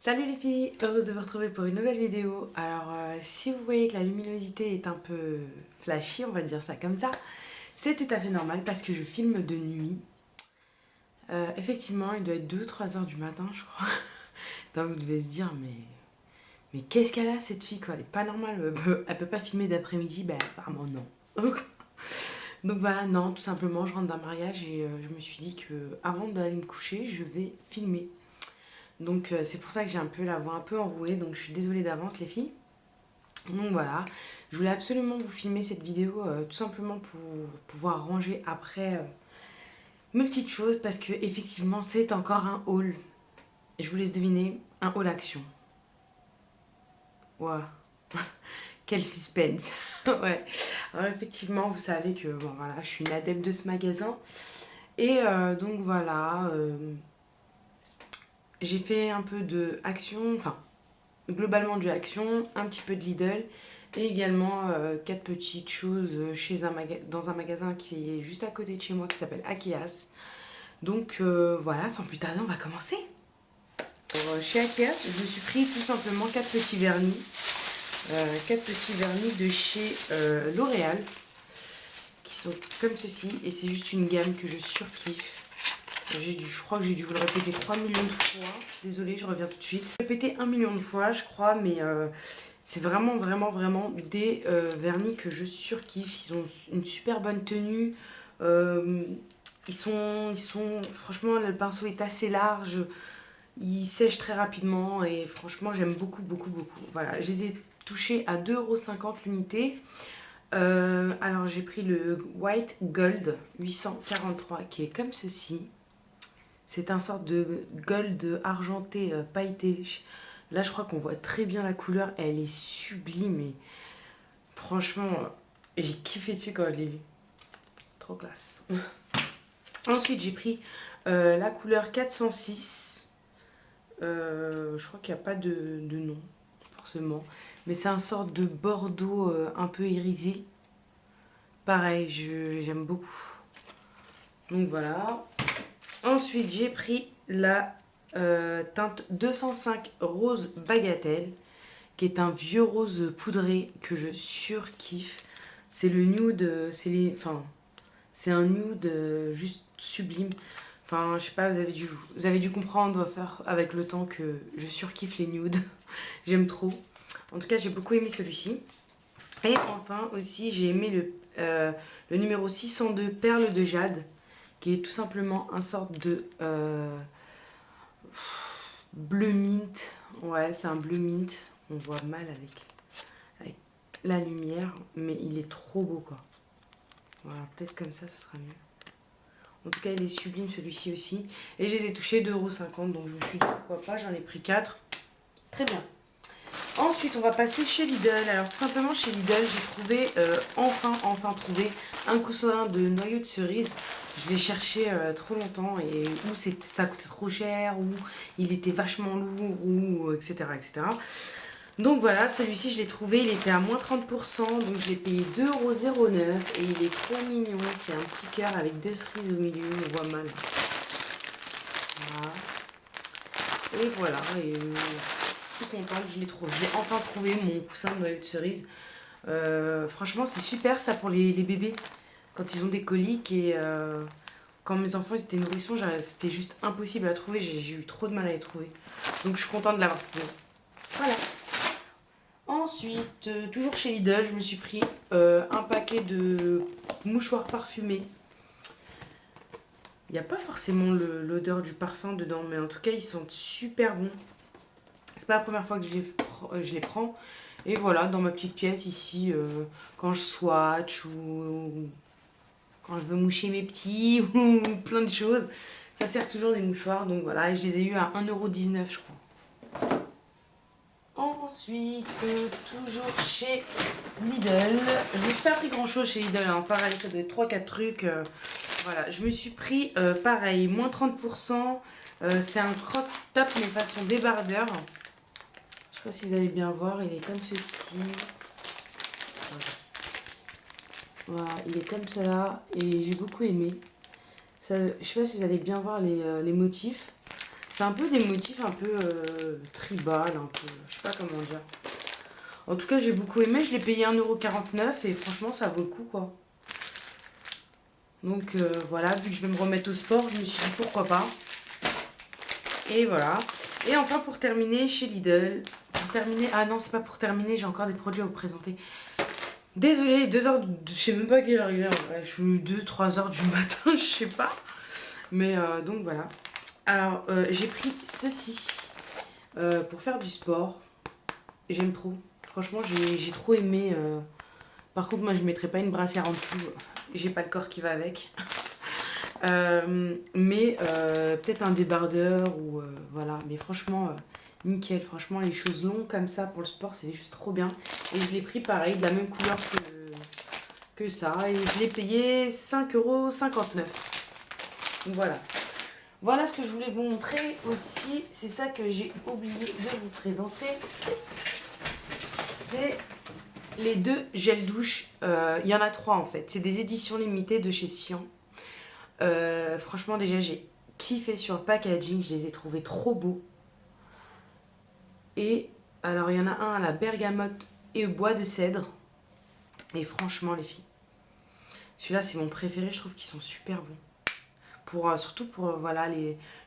Salut les filles, heureuse de vous retrouver pour une nouvelle vidéo. Alors si vous voyez que la luminosité est un peu flashy, on va dire ça comme ça, c'est tout à fait normal parce que je filme de nuit. Effectivement, il doit être 2-3 heures du matin je crois. Donc vous devez se dire mais qu'est-ce qu'elle a cette fille quoi, elle est pas normale, elle peut pas filmer d'après-midi, ben apparemment non. Donc voilà, non, tout simplement je rentre d'un mariage et je me suis dit que avant d'aller me coucher, je vais filmer. Donc c'est pour ça que j'ai un peu la voix un peu enrouée, donc je suis désolée d'avance les filles. Donc voilà, je voulais absolument vous filmer cette vidéo tout simplement pour pouvoir ranger après mes petites choses parce que effectivement c'est encore un haul. Je vous laisse deviner, un haul action. Wow, quel suspense. Ouais. Alors effectivement, vous savez que bon voilà, je suis une adepte de ce magasin et donc voilà, j'ai fait un peu de action, enfin globalement du Action, un petit peu de Lidl et également 4 petites choses chez dans un magasin qui est juste à côté de chez moi qui s'appelle Akeas. Donc voilà, sans plus tarder, on va commencer. Chez Akeas, je me suis pris tout simplement 4 petits vernis. 4 petits vernis de chez L'Oréal qui sont comme ceci et c'est juste une gamme que je surkiffe. Je crois que j'ai dû vous le répéter 3 millions de fois. Désolée, je reviens tout de suite. Répété 1 million de fois, je crois, mais c'est vraiment des vernis que je surkiffe. Ils ont une super bonne tenue. Ils sont, franchement, le pinceau est assez large. Ils sèchent très rapidement et franchement, j'aime beaucoup. Voilà, je les ai touchés à 2,50 € l'unité. Alors, j'ai pris le White Gold 843 qui est comme ceci. C'est un sorte de gold argenté pailleté. Là, je crois qu'on voit très bien la couleur. Elle est sublime. Et franchement, j'ai kiffé dessus quand je l'ai vu. Trop classe. Ensuite, j'ai pris la couleur 406. Je crois qu'il n'y a pas de nom, forcément. Mais c'est un sorte de bordeaux un peu irisé. Pareil, j'aime beaucoup. Donc voilà. Ensuite, j'ai pris la teinte 205 rose bagatelle, qui est un vieux rose poudré que je surkiffe. C'est le nude, c'est un nude juste sublime. Enfin, je sais pas, vous avez dû comprendre faire avec le temps que je surkiffe les nudes. J'aime trop. En tout cas, j'ai beaucoup aimé celui-ci. Et enfin aussi, j'ai aimé le numéro 602 perle de jade, qui est tout simplement un sorte de bleu mint. Ouais, c'est un bleu mint. On voit mal avec la lumière, mais il est trop beau quoi. Voilà, peut-être comme ça sera mieux. En tout cas, il est sublime celui-ci aussi. Et je les ai touchés 2,50 €, donc je me suis dit pourquoi pas, j'en ai pris 4. Très bien. Ensuite, on va passer chez Lidl. Alors, tout simplement, chez Lidl, j'ai trouvé, enfin trouvé un coussin de noyau de cerise. Je l'ai cherché trop longtemps et ça coûtait trop cher, ou il était vachement lourd, ou etc. Donc voilà, celui-ci, je l'ai trouvé, il était à moins 30%, donc je l'ai payé 2,09 € et il est trop mignon. C'est un petit cœur avec 2 cerises au milieu, on voit mal. Voilà. Et voilà, et je suis contente, je l'ai enfin trouvé mon coussin de noyau de cerise. Franchement, c'est super ça pour les bébés quand ils ont des coliques et quand mes enfants ils étaient nourrissons, c'était juste impossible à trouver. J'ai eu trop de mal à les trouver. Donc je suis contente de l'avoir trouvé. Voilà. Ensuite, toujours chez Lidl, je me suis pris un paquet de mouchoirs parfumés. Il n'y a pas forcément l'odeur du parfum dedans, mais en tout cas, ils sentent super bons. C'est pas la première fois que je les prends. Et voilà, dans ma petite pièce ici, quand je swatch ou quand je veux moucher mes petits ou plein de choses, ça sert toujours des mouchoirs. Donc voilà, et je les ai eu à 1,19 € je crois. Ensuite, toujours chez Lidl. Je me suis pas pris grand chose chez Lidl, hein. Pareil, ça doit être 3-4 trucs. Voilà, je me suis pris pareil, moins 30%. C'est un crop top mais façon débardeur. Je sais pas si vous allez bien voir, il est comme ceci. Voilà, il est comme cela et j'ai beaucoup aimé. Ça, je sais pas si vous allez bien voir les motifs. C'est un peu des motifs un peu tribal, un peu, je sais pas comment dire. En tout cas, j'ai beaucoup aimé, je l'ai payé 1,49 € et franchement, ça vaut le coup quoi. Donc voilà, vu que je vais me remettre au sport, je me suis dit pourquoi pas. Et voilà. Et enfin, pour terminer, chez Lidl. Pour terminer, ah non, c'est pas pour terminer, j'ai encore des produits à vous présenter. Désolée, 2h, je sais même pas quelle heure il est en vrai. Je suis 2-3 heures du matin, je sais pas. Mais donc voilà. Alors, j'ai pris ceci pour faire du sport. J'aime trop. Franchement, j'ai trop aimé. Par contre, moi, je ne mettrais pas une brassière en dessous. J'ai pas le corps qui va avec. Mais peut-être un débardeur ou voilà. Mais franchement, nickel. Franchement, les choses longues comme ça pour le sport, c'est juste trop bien. Et je l'ai pris pareil, de la même couleur que ça. Et je l'ai payé 5,59 €. Donc voilà. Voilà ce que je voulais vous montrer aussi. C'est ça que j'ai oublié de vous présenter. C'est les 2 gels douche. Il y en a 3 en fait. C'est des éditions limitées de chez Sian. Franchement, déjà, j'ai kiffé sur le packaging. Je les ai trouvés trop beaux. Et alors, il y en a un à la bergamote et au bois de cèdre. Et franchement, les filles, celui-là, c'est mon préféré. Je trouve qu'ils sont super bons. Surtout pour voilà,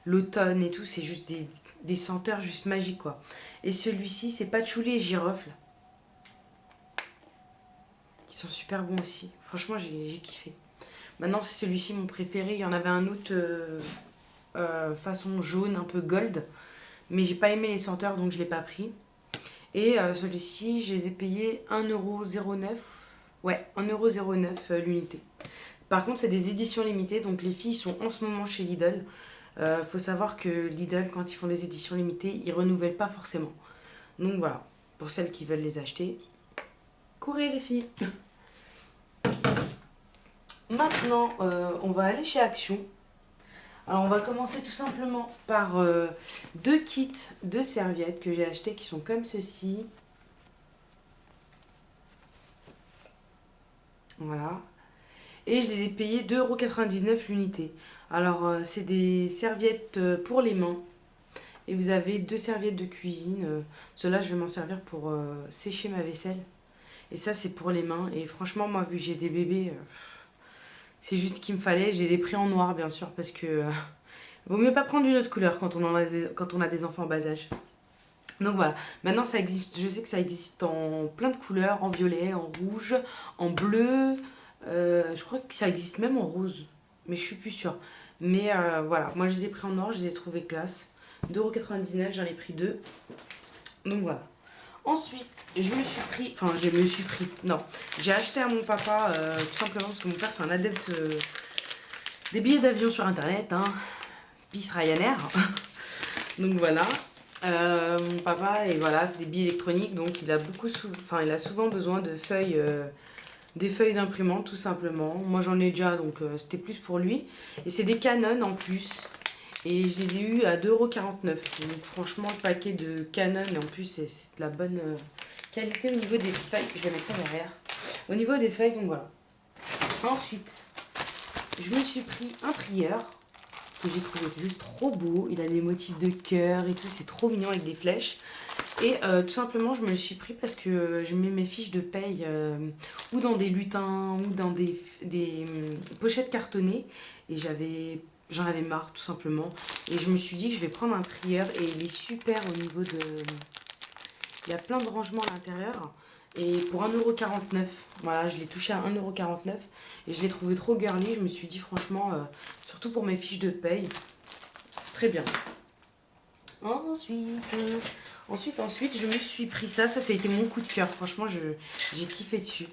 l'automne et tout. C'est juste des senteurs juste magiques, quoi. Et celui-ci, c'est patchouli et girofle. Qui sont super bons aussi. Franchement, j'ai kiffé. Maintenant, c'est celui-ci mon préféré. Il y en avait un autre façon jaune, un peu gold. Mais j'ai pas aimé les senteurs, donc je l'ai pas pris. Et celui-ci, je les ai payés 1,09 €. Ouais, 1,09 € l'unité. Par contre, c'est des éditions limitées, donc les filles sont en ce moment chez Lidl. Faut savoir que Lidl, quand ils font des éditions limitées, ils renouvellent pas forcément. Donc voilà, pour celles qui veulent les acheter, courez les filles. Maintenant, on va aller chez Action. Alors, on va commencer tout simplement par 2 kits de serviettes que j'ai achetés qui sont comme ceci. Voilà. Et je les ai payés 2,99 € l'unité. Alors, c'est des serviettes pour les mains. Et vous avez 2 serviettes de cuisine. Ceux-là, je vais m'en servir pour sécher ma vaisselle. Et ça, c'est pour les mains. Et franchement, moi, vu que j'ai des bébés, c'est juste ce qu'il me fallait. Je les ai pris en noir, bien sûr, parce que vaut mieux pas prendre une autre couleur quand on a des enfants en bas âge. Donc voilà, maintenant ça existe, je sais que ça existe en plein de couleurs, en violet, en rouge, en bleu, je crois que ça existe même en rose, mais je suis plus sûre. Mais voilà, moi je les ai pris en noir, je les ai trouvés classe. 2,99 €, j'en ai pris 2. Donc voilà. Ensuite, non, j'ai acheté à mon papa, tout simplement parce que mon père c'est un adepte des billets d'avion sur internet, hein, bis Ryanair. Donc voilà. Mon papa, et voilà, c'est des billets électroniques, donc il a souvent besoin de feuilles, des feuilles d'imprimante tout simplement. Moi j'en ai déjà, donc c'était plus pour lui. Et c'est des Canon en plus. Et je les ai eus à 2,49 €. Donc franchement, le paquet de Canon, et en plus c'est de la bonne qualité au niveau des feuilles. Je vais mettre ça derrière. Au niveau des feuilles, donc voilà. Ensuite, je me suis pris un trieur que j'ai trouvé juste trop beau. Il a des motifs de cœur et tout, c'est trop mignon avec des flèches. Et tout simplement, je me le suis pris parce que je mets mes fiches de paye ou dans des lutins ou dans des pochettes cartonnées. Et j'en avais marre tout simplement. Et je me suis dit que je vais prendre un trieur et il est super au niveau de... Il y a plein de rangements à l'intérieur. Et pour 1,49 €, voilà, je l'ai touché à 1,49 € et je l'ai trouvé trop girly. Je me suis dit franchement, surtout pour mes fiches de paye, très bien. Ensuite, je me suis pris ça. Ça a été mon coup de cœur. Franchement, j'ai kiffé dessus.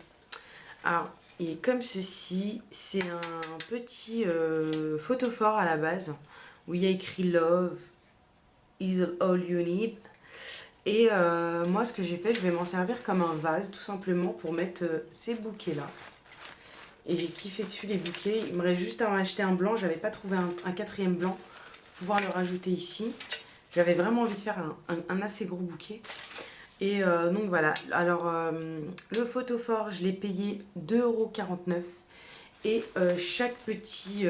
Alors, et comme ceci, c'est un petit photophore à la base où il y a écrit Love is all you need. Et moi, ce que j'ai fait, je vais m'en servir comme un vase, tout simplement, pour mettre ces bouquets-là. Et j'ai kiffé dessus les bouquets. Il me reste juste à en acheter un blanc. J'avais pas trouvé un quatrième blanc pour pouvoir le rajouter ici. J'avais vraiment envie de faire un assez gros bouquet. Et donc voilà. Alors, le photophore, je l'ai payé 2,49 €. Et chaque petit...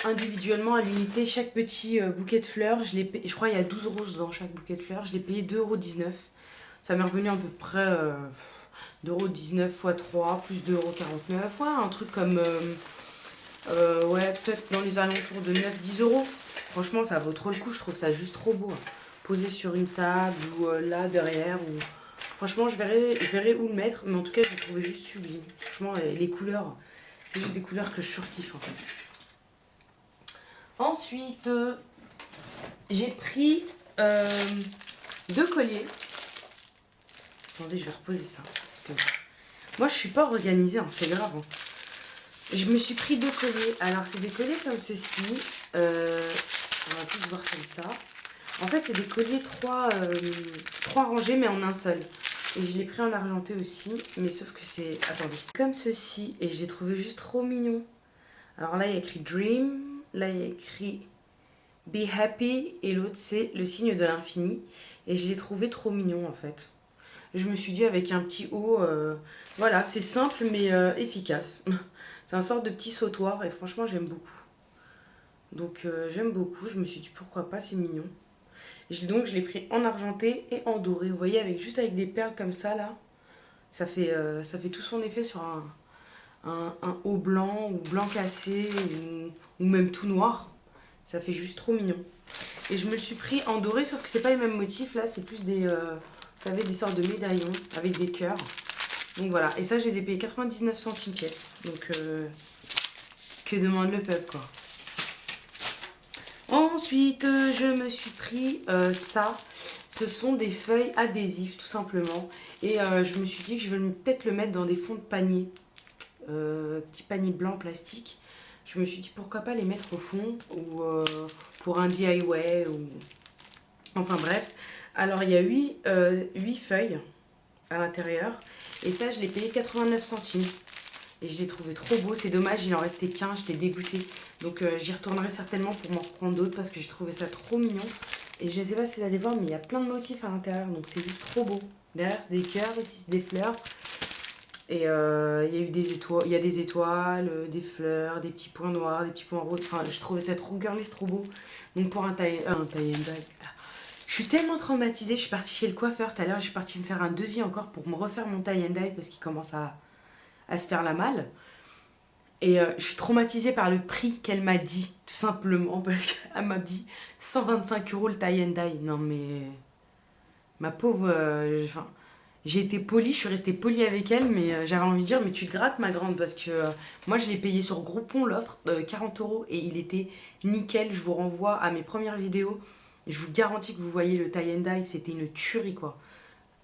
individuellement à l'unité chaque petit bouquet de fleurs. Je crois qu'il y a 12 roses dans chaque bouquet de fleurs. Je l'ai payé 2,19 €. Ça m'est revenu à peu près 2,19 € x 3 plus 2,49 €. Ouais, un truc comme... ouais, peut-être dans les alentours de 9-10 €. Franchement, ça vaut trop le coup. Je trouve ça juste trop beau, hein. Posé sur une table ou là derrière. Ou... Franchement, je verrai où le mettre. Mais en tout cas, je l'ai trouvé juste sublime. Franchement, les couleurs, c'est juste des couleurs que je surkiffe en fait. Ensuite, j'ai pris 2 colliers. Attendez, je vais reposer ça. Parce que moi, je suis pas organisée, hein, c'est grave, hein. Je me suis pris 2 colliers. Alors, c'est des colliers comme ceci. On va tous voir comme ça. En fait, c'est des colliers 3 rangées, mais en un seul. Et je l'ai pris en argenté aussi. Mais sauf que c'est... Attendez. Comme ceci. Et je l'ai trouvé juste trop mignon. Alors là, il y a écrit Dream. Là, il y a écrit Be Happy. Et l'autre, c'est le signe de l'infini. Et je l'ai trouvé trop mignon, en fait. Je me suis dit, avec un petit haut... voilà, c'est simple, mais efficace. C'est un sorte de petit sautoir. Et franchement, j'aime beaucoup. Donc, j'aime beaucoup. Je me suis dit, pourquoi pas, c'est mignon. Donc, je l'ai pris en argenté et en doré. Vous voyez, juste avec des perles comme ça, là. Ça fait tout son effet sur un haut blanc ou blanc cassé ou même tout noir. Ça fait juste trop mignon. Et je me le suis pris en doré, sauf que c'est pas les mêmes motifs. Là, c'est plus des, vous savez, des sortes de médaillons avec des cœurs. Donc voilà. Et ça, je les ai payés 99 centimes pièce. Donc, que demande le peuple, quoi. Ensuite, je me suis pris ça. Ce sont des feuilles adhésives, tout simplement. Et je me suis dit que je vais peut-être le mettre dans des fonds de panier. Petits paniers blancs plastique. Je me suis dit pourquoi pas les mettre au fond ou pour un DIY ou... Enfin bref. Alors il y a 8 feuilles à l'intérieur. Et ça, je l'ai payé 89 centimes. Et je l'ai trouvé trop beau. C'est dommage, il en restait qu'un. J'étais dégoûtée. Donc j'y retournerai certainement pour m'en reprendre d'autres parce que j'ai trouvé ça trop mignon. Et je ne sais pas si vous allez voir, mais il y a plein de motifs à l'intérieur. Donc c'est juste trop beau. Derrière, c'est des cœurs. Ici, c'est des fleurs. Et il y a eu des étoiles, il y a des étoiles, des fleurs, des petits points noirs, des petits points roses. Enfin, je trouvais ça trop girly, trop beau. Donc pour un tie and dye. Je suis tellement traumatisée. Je suis partie chez le coiffeur tout à l'heure. Je suis partie me faire un devis encore pour me refaire mon tie and dye parce qu'il commence à se faire la malle. Et je suis traumatisée par le prix qu'elle m'a dit, tout simplement, parce qu'elle m'a dit 125 € le tie and dye. Non mais, ma pauvre, j'ai été polie, je suis restée polie avec elle, mais j'avais envie de dire, mais tu te grattes ma grande, parce que moi je l'ai payé sur Groupon l'offre, 40 € et il était nickel. Je vous renvoie à mes premières vidéos, et je vous garantis que vous voyez le tie and dye, c'était une tuerie quoi.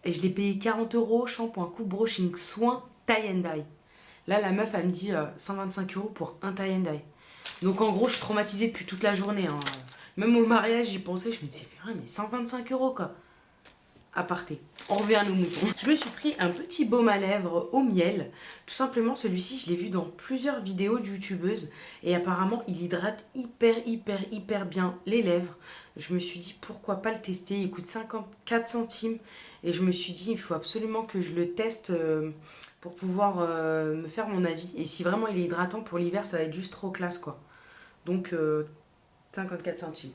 Et je l'ai payé 40 €, shampoing, coupe, brushing, soin, tie and dye. Là, la meuf, elle me dit 125 € pour un tie and dye. Donc, en gros, je suis traumatisée depuis toute la journée, hein. Même au mariage, j'y pensais. Je me disais, mais 125 € quoi. Aparté. On revient à nos moutons. Je me suis pris un petit baume à lèvres au miel. Tout simplement, celui-ci, je l'ai vu dans plusieurs vidéos de youtubeuses. Et apparemment, il hydrate hyper bien les lèvres. Je me suis dit, pourquoi pas le tester. Il coûte 54 centimes. Et je me suis dit, il faut absolument que je le teste pour pouvoir me faire mon avis. Et si vraiment il est hydratant pour l'hiver, ça va être juste trop classe, quoi. Donc, 54 centimes.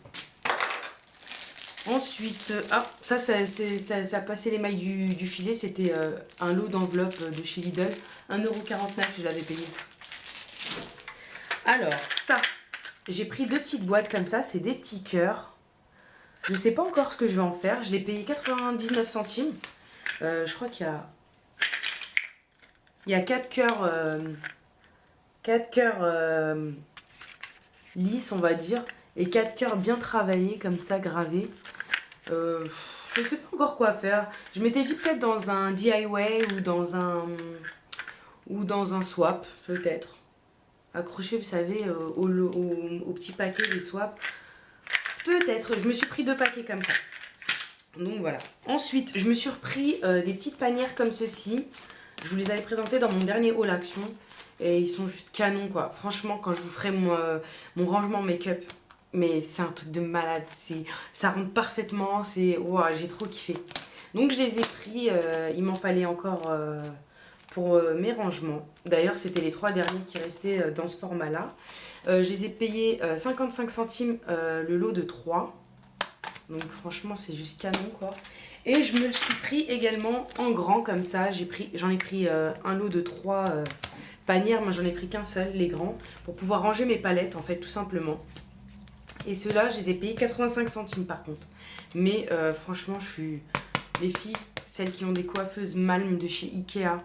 Ensuite, ça passait les mailles du filet. C'était un lot d'enveloppe de chez Lidl. 1,49 €, je l'avais payé. Alors, ça, j'ai pris 2 petites boîtes comme ça. C'est des petits cœurs. Je sais pas encore ce que je vais en faire. Je l'ai payé 99 centimes. Je crois qu'il y a 4 cœurs, 4 cœurs lisses, on va dire. Et 4 cœurs bien travaillés, comme ça, gravés. Je sais pas encore quoi faire. Je m'étais dit peut-être dans un DIY ou dans un swap, peut-être. Accroché, vous savez, au petit paquet des swaps. Peut-être. Je me suis pris 2 paquets comme ça. Donc voilà. Ensuite, je me suis repris des petites panières comme ceci. Je vous les avais présentées dans mon dernier haul action. Et ils sont juste canons, quoi. Franchement, quand je vous ferai mon rangement make-up, mais c'est un truc de malade. Ça rentre parfaitement. Wow, j'ai trop kiffé. Donc je les ai pris. Il m'en fallait encore pour mes rangements. D'ailleurs, c'était les 3 derniers qui restaient dans ce format-là. Je les ai payés 55 centimes le lot de 3. Donc franchement, c'est juste canon, quoi. Et je me le suis pris également en grand, comme ça. J'en ai pris un lot de 3 panières. Moi, j'en ai pris qu'un seul, les grands, pour pouvoir ranger mes palettes, en fait, tout simplement. Et ceux-là, je les ai payés 85 centimes, par contre. Mais franchement, les filles, celles qui ont des coiffeuses Malm de chez Ikea,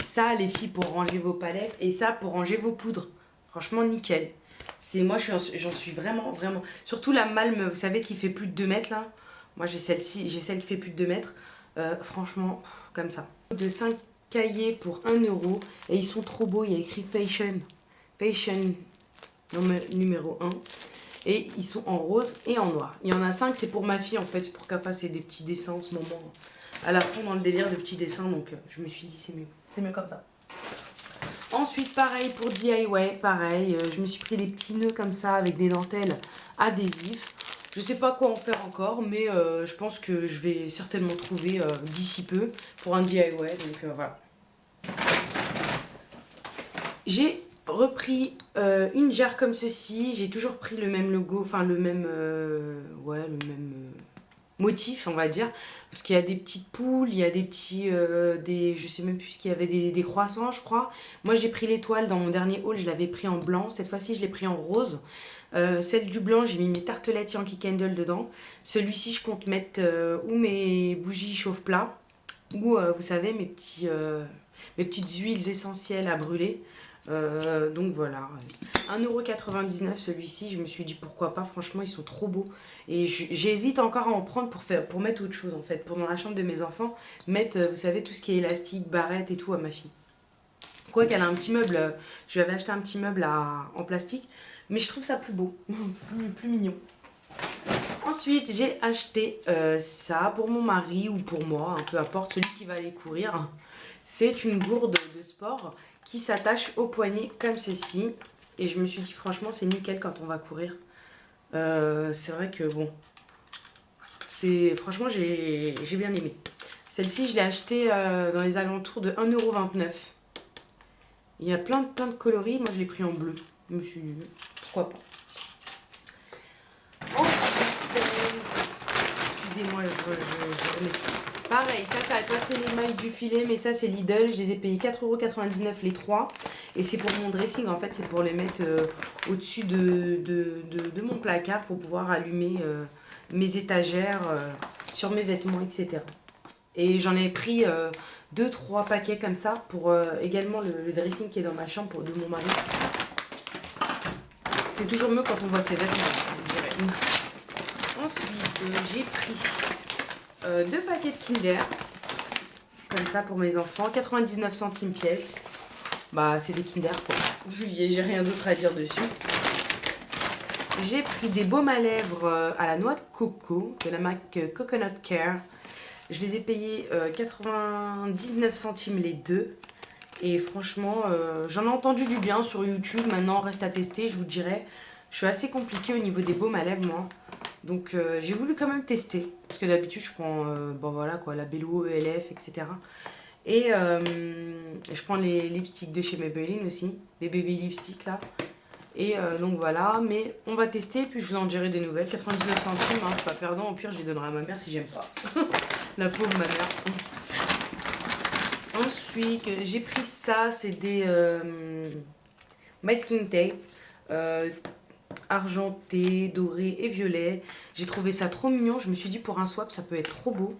ça, les filles, pour ranger vos palettes, et ça, pour ranger vos poudres. Franchement, nickel. Moi, j'en suis vraiment, vraiment... Surtout la Malm, vous savez, qui fait plus de 2 mètres, là. Moi, j'ai celle-ci, j'ai celle qui fait plus de 2 mètres. Franchement, comme ça. De 5 cahiers pour 1 €. Et ils sont trop beaux. Il y a écrit Fashion. Fashion numéro 1. Et ils sont en rose et en noir. Il y en a 5, c'est pour ma fille, en fait. C'est pour qu'elle fasse des petits dessins en ce moment. À la fond dans le délire de petits dessins. Donc, je me suis dit, c'est mieux. C'est mieux comme ça. Ensuite, pareil pour DIY, pareil, je me suis pris des petits nœuds comme ça avec des dentelles adhésifs. Je sais pas quoi en faire encore, mais je pense que je vais certainement trouver d'ici peu pour un DIY, donc voilà. J'ai repris une jarre comme ceci, j'ai toujours pris le même logo, enfin le même motif, on va dire, parce qu'il y a des petites poules, il y a des petits je sais même plus ce qu'il y avait, des croissants, je crois. Moi, j'ai pris l'étoile dans mon dernier haul, je l'avais pris en blanc. Cette fois-ci, je l'ai pris en rose. Celle du blanc, j'ai mis mes tartelettes Yankee Candle dedans. Celui-ci, je compte mettre ou mes bougies chauffe-plat, ou vous savez, mes petites huiles essentielles à brûler. Donc voilà, 1,99 € celui-ci, je me suis dit pourquoi pas, franchement ils sont trop beaux. Et j'hésite encore à en prendre pour mettre autre chose, en fait, pour dans la chambre de mes enfants, mettre, vous savez, tout ce qui est élastique, barrette et tout à ma fille. Quoi qu'elle a un petit meuble, je lui avais acheté un petit meuble en plastique, mais je trouve ça plus beau, plus mignon. Ensuite, j'ai acheté ça pour mon mari ou pour moi, peu importe, celui qui va aller courir. C'est une gourde de sport qui s'attache au poignet comme ceci. Et je me suis dit, franchement, c'est nickel quand on va courir. C'est vrai que, bon, franchement, j'ai bien aimé. Celle-ci, je l'ai achetée dans les alentours de 1,29 €. Il y a plein de coloris. Moi, je l'ai pris en bleu. Je me suis dit, pourquoi pas. Excusez-moi, je remets ça. Pareil, ça va passer les mailles du filet, mais ça, c'est Lidl. Je les ai payés 4,99 € les 3. Et c'est pour mon dressing, en fait, c'est pour les mettre au-dessus de mon placard pour pouvoir allumer mes étagères sur mes vêtements, etc. Et j'en ai pris 2-3 paquets comme ça pour également le dressing qui est dans ma chambre de mon mari. C'est toujours mieux quand on voit ses vêtements, je dirais. Ensuite, j'ai pris 2 paquets de Kinder, comme ça pour mes enfants, 99 centimes pièce. Bah, c'est des Kinder, quoi. J'ai rien d'autre à dire dessus. J'ai pris des baumes à lèvres à la noix de coco de la marque Coconut Care. Je les ai payés 99 centimes les 2. Et franchement, j'en ai entendu du bien sur YouTube. Maintenant, reste à tester, je vous dirai. Je suis assez compliquée au niveau des baumes à lèvres, moi. Donc, j'ai voulu quand même tester. Parce que d'habitude, je prends voilà, quoi, la Bello, ELF, etc. Et je prends les lipsticks de chez Maybelline aussi. Les baby lipsticks, là. Et donc voilà, mais on va tester, puis je vous en dirai des nouvelles. 99 centimes, hein, c'est pas perdant. Au pire, je les donnerai à ma mère si j'aime pas. La pauvre ma mère. Ensuite, j'ai pris ça, c'est des masking tape. Argenté, doré et violet. J'ai trouvé ça trop mignon. Je me suis dit pour un swap, ça peut être trop beau.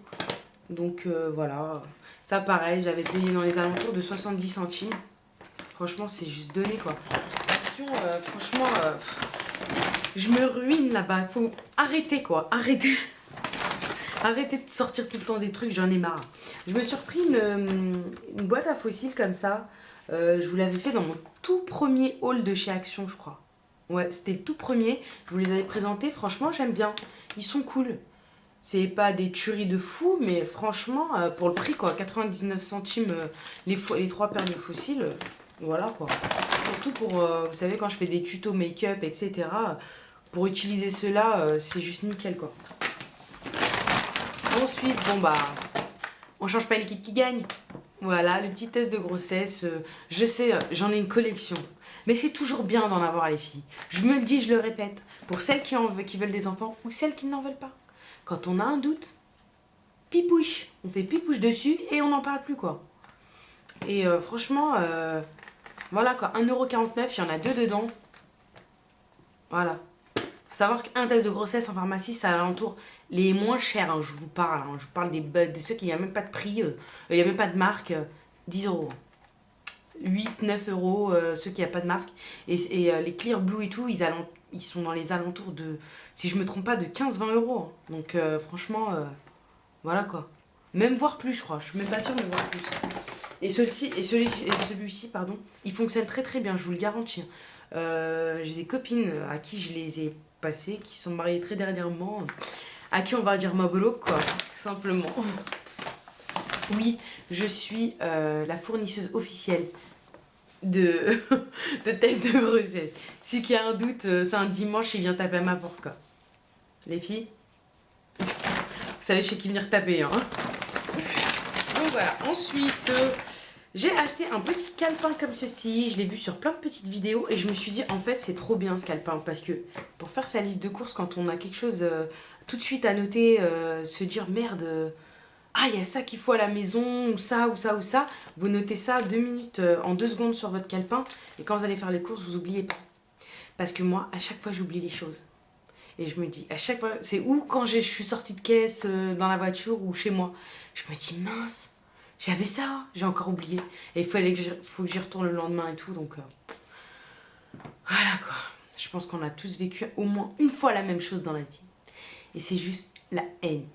Donc voilà. Ça, pareil, j'avais payé dans les alentours de 70 centimes. Franchement, c'est juste donné, quoi. Franchement, je me ruine là-bas. Faut arrêter, quoi. Arrêter. Arrêtez de sortir tout le temps des trucs, j'en ai marre. Je me suis repris une boîte à fossiles comme ça. Je vous l'avais fait dans mon tout premier haul de chez Action, je crois. Ouais, c'était le tout premier. Je vous les avais présentés. Franchement, j'aime bien. Ils sont cool. C'est pas des tueries de fou, mais franchement, pour le prix, quoi. 99 centimes les 3 paires de fossiles. Voilà, quoi. Surtout pour, vous savez, quand je fais des tutos make-up, etc. Pour utiliser ceux-là, c'est juste nickel, quoi. Ensuite, bon bah, on change pas l'équipe qui gagne. Voilà, le petit test de grossesse. Je sais, j'en ai une collection. Mais c'est toujours bien d'en avoir, les filles. Je me le dis, je le répète. Pour celles qui veulent des enfants ou celles qui n'en veulent pas. Quand on a un doute, pipouche. On fait pipouche dessus et on n'en parle plus, quoi. Et franchement, voilà quoi. 1,49 €, il y en a 2 dedans. Voilà. Faut savoir qu'un test de grossesse en pharmacie, c'est à l'entour les moins chers, hein, je vous parle. Hein. Je vous parle de ceux qui n'ont même pas de prix, il n'y a même pas de marque, 10 €. 8, 9 € ceux qui n'ont pas de marque. Et les Clear Blue et tout, ils sont dans les alentours de, si je me trompe pas, de 15, 20 €. Hein. Donc franchement, voilà quoi. Même voire plus, je crois. Je suis même pas sûre, mais voire plus. Et celui-ci, pardon, il fonctionne très très bien, je vous le garantis. J'ai des copines à qui je les ai passées, qui sont mariées très dernièrement, à qui on va dire Mabrouk, quoi, tout simplement. Oui, je suis la fournisseuse officielle de, de tests de grossesse. Celui qui a un doute, c'est un dimanche, il vient taper à ma porte, quoi. Les filles, vous savez chez qui venir taper, hein. Donc voilà, ensuite, j'ai acheté un petit calepin comme ceci. Je l'ai vu sur plein de petites vidéos et je me suis dit, en fait, c'est trop bien ce calepin. Parce que pour faire sa liste de courses, quand on a quelque chose tout de suite à noter, se dire, merde, ah, il y a ça qu'il faut à la maison, ou ça, ou ça, ou ça. Vous notez ça 2 minutes, en 2 secondes sur votre calepin. Et quand vous allez faire les courses, vous oubliez pas. Parce que moi, à chaque fois, j'oublie les choses. Et je me dis, à chaque fois, c'est où quand je suis sortie de caisse dans la voiture ou chez moi. Je me dis, mince. J'avais ça, j'ai encore oublié. Et il faut que j'y retourne le lendemain et tout. Donc, voilà quoi. Je pense qu'on a tous vécu au moins une fois la même chose dans la vie. Et c'est juste la haine.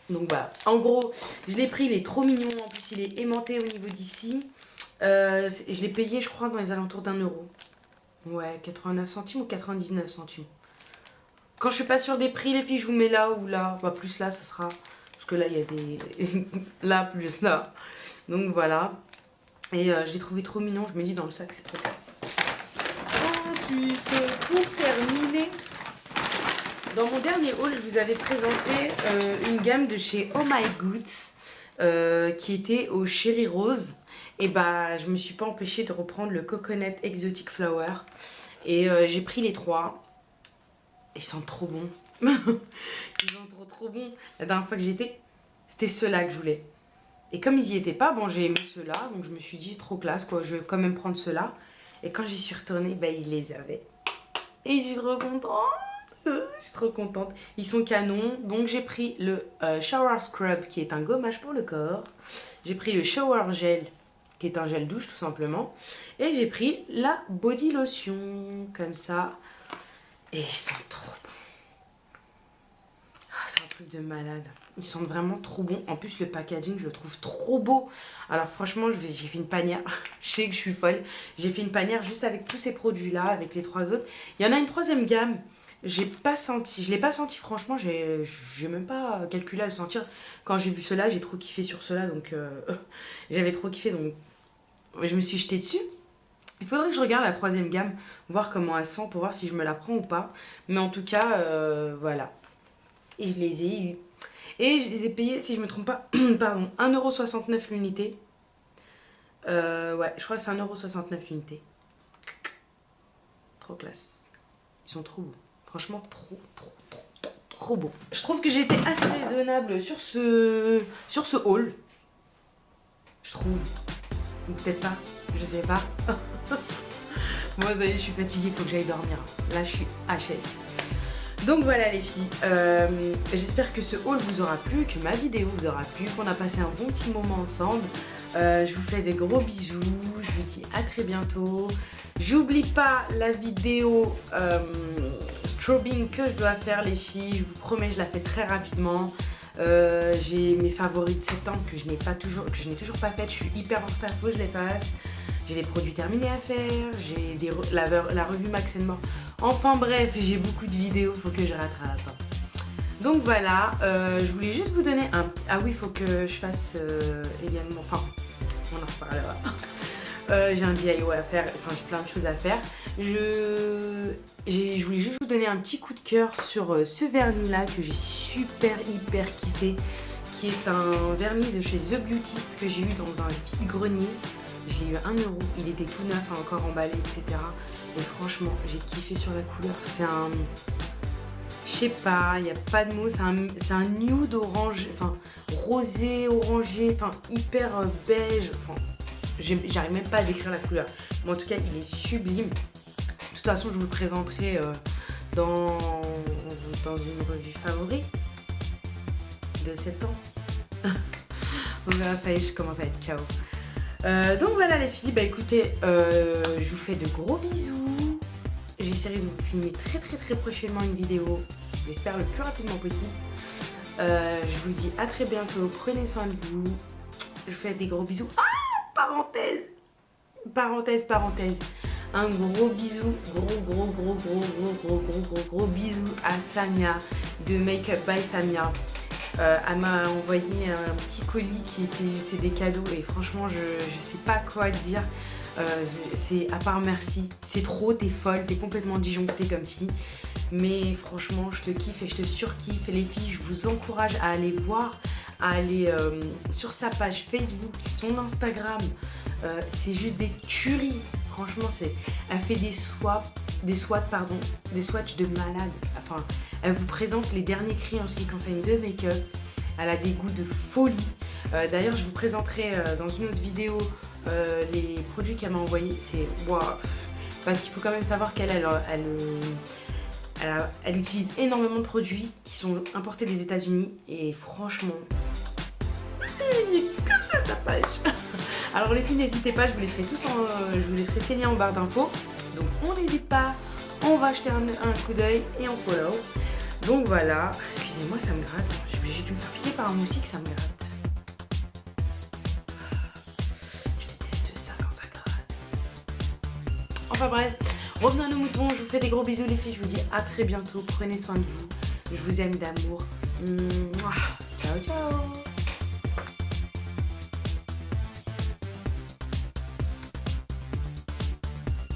Donc voilà. En gros, je l'ai pris, il est trop mignon. En plus, il est aimanté au niveau d'ici. Je l'ai payé, je crois, dans les alentours d'1 €. Ouais, 89 centimes ou 99 centimes. Quand je suis pas sûre des prix, les filles, je vous mets là ou là. Bah, plus là, ça sera... Parce que là, il y a des... là, plus là. Donc voilà. Et je l'ai trouvé trop mignon. Je me dis dans le sac, c'est trop classe. Ensuite, pour terminer, dans mon dernier haul, je vous avais présenté une gamme de chez Oh My Goods qui était au Cherry Rose. Et bah, je me suis pas empêchée de reprendre le Coconut Exotic Flower. Et j'ai pris les 3. Ils sont trop bons. Ils sont trop bons. La dernière fois que j'étais, c'était ceux-là que je voulais. Et comme ils y étaient pas, bon, j'ai aimé ceux-là, donc je me suis dit trop classe, quoi, je vais quand même prendre ceux-là. Et quand j'y suis retournée, bah, ils les avaient. Et je suis trop contente. Je suis trop contente. Ils sont canons. Donc j'ai pris le Shower Scrub, qui est un gommage pour le corps. J'ai pris le Shower Gel, qui est un gel douche, tout simplement. Et j'ai pris la Body Lotion, comme ça. Et ils sont trop bons. Ah, c'est un truc de malade. Ils sont vraiment trop bons. En plus, le packaging, je le trouve trop beau. Alors franchement, j'ai fait une panière. Je sais que je suis folle. J'ai fait une panière juste avec tous ces produits-là, avec les 3 autres. Il y en a une troisième gamme. J'ai pas senti. Je l'ai pas senti, franchement. J'ai même pas calculé à le sentir. Quand j'ai vu cela, j'ai trop kiffé sur cela. Donc, j'avais trop kiffé. Donc, je me suis jetée dessus. Il faudrait que je regarde la troisième gamme, voir comment elle sent pour voir si je me la prends ou pas. Mais en tout cas, voilà. Et je les ai eus. Et je les ai payés, si je me trompe pas, pardon, 1,69 € l'unité. Ouais, je crois que c'est 1,69 € l'unité. Trop classe. Ils sont trop beaux. Franchement, trop beaux. Je trouve que j'ai été assez raisonnable sur ce haul. Je trouve. Ou peut-être pas. Je sais pas. Moi, vous savez, je suis fatiguée, faut que j'aille dormir. Là, je suis HS. Donc voilà les filles, j'espère que ce haul vous aura plu, que ma vidéo vous aura plu, qu'on a passé un bon petit moment ensemble. Je vous fais des gros bisous, je vous dis à très bientôt. J'oublie pas la vidéo strobing que je dois faire les filles, je vous promets, je la fais très rapidement. J'ai mes favoris de septembre que je n'ai toujours pas faites, je suis hyper en retard, faut que je les fasse. J'ai des produits terminés à faire, j'ai la revue Max & More. Enfin bref, j'ai beaucoup de vidéos, faut que je rattrape. Donc voilà, je voulais juste vous donner un... Ah oui, il faut que je fasse également... Enfin, on en reparlera. J'ai un DIY à faire, enfin j'ai plein de choses à faire. Je voulais juste vous donner un petit coup de cœur sur ce vernis là que j'ai hyper kiffé, qui est un vernis de chez The Beautist que j'ai eu dans un vide-grenier. Je l'ai eu à 1 €, il était tout neuf, encore emballé, etc. Et franchement, j'ai kiffé sur la couleur. C'est un... Je sais pas, il n'y a pas de mots, c'est un nude orange, enfin rosé, orangé, enfin hyper beige. Enfin, j'arrive même pas à décrire la couleur. Mais en tout cas, il est sublime. De toute façon, je vous le présenterai dans une revue favori de septembre. Donc là, ça y est, je commence à être KO. Donc voilà les filles, bah écoutez, je vous fais de gros bisous. J'essaierai de vous filmer très prochainement une vidéo, j'espère le plus rapidement possible. Je vous dis à très bientôt, prenez soin de vous. Je vous fais des gros bisous. Ah, parenthèse. Un gros bisou, gros bisou à Samia de Make Up by Samia. Elle m'a envoyé un petit colis c'est des cadeaux et franchement je sais pas quoi dire. C'est à part merci, c'est trop, t'es folle, t'es complètement disjonctée comme fille. Mais franchement, je te kiffe et je te surkiffe. Et les filles, je vous encourage à aller voir, à aller sur sa page Facebook, son Instagram. C'est juste des tueries. Franchement, elle fait des swatchs de malade. Enfin, elle vous présente les derniers cris en ce qui concerne de make-up. Elle a des goûts de folie. D'ailleurs, je vous présenterai dans une autre vidéo les produits qu'elle m'a envoyés. C'est waouh. Parce qu'il faut quand même savoir qu'elle utilise énormément de produits qui sont importés des États-Unis. Et franchement, comme ça, sa page. Alors les filles, n'hésitez pas, je vous laisserai ces liens en barre d'infos. Donc on n'hésite pas, on va jeter un coup d'œil et on follow. Donc voilà, excusez-moi, ça me gratte. J'ai dû me faire piquer par un moustique, ça me gratte. Je déteste ça quand ça gratte. Enfin bref, revenons à nos moutons, je vous fais des gros bisous les filles, je vous dis à très bientôt, prenez soin de vous. Je vous aime d'amour.